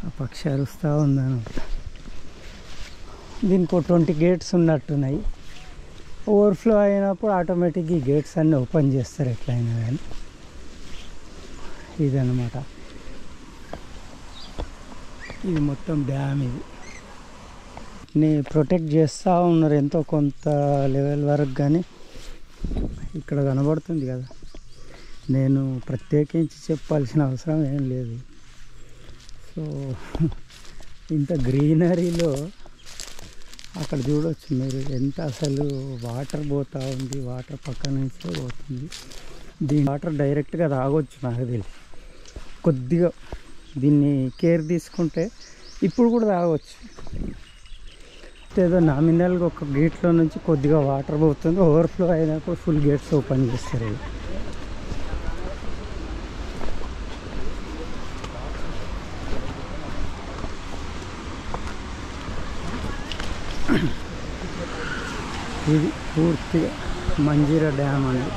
ఆ పక్షి అరుస్తూ ఉందన్నమాట. దీనికి 20 గేట్స్ ఉన్నట్టున్నాయి. ఓవర్ఫ్లో అయినప్పుడు ఆటోమేటిక్గా ఈ గేట్స్ అన్నీ ఓపెన్ చేస్తారు ఎట్లయినా కానీ. ఇదన్నమాట, ఇది మొత్తం డ్యామ్. ఇది ప్రొటెక్ట్ చేస్తూ ఉన్నారు ఎంతో కొంత లెవెల్ వరకు, కానీ ఇక్కడ కనబడుతుంది కదా, నేను ప్రత్యేకించి చెప్పాల్సిన అవసరం ఏం లేదు. సో ఇంత గ్రీనరీలో అక్కడ చూడవచ్చు మీరు ఎంత అసలు వాటర్ పోతూ ఉంది, వాటర్ పక్క నుంచే పోతుంది. దీని వాటర్ డైరెక్ట్గా తాగొచ్చు నాకు తెలిసి. కొద్దిగా దీన్ని కేర్ తీసుకుంటే ఇప్పుడు కూడా తాగవచ్చు. ఏదో నామినల్గా ఒక గేట్లో నుంచి కొద్దిగా వాటర్ పోతుంది, ఓవర్ఫ్లో అయినప్పుడు ఫుల్ గేట్స్ ఓపెన్ చేస్తారు. ఇది పూర్తిగా మంజీరా డ్యామ్ అండి.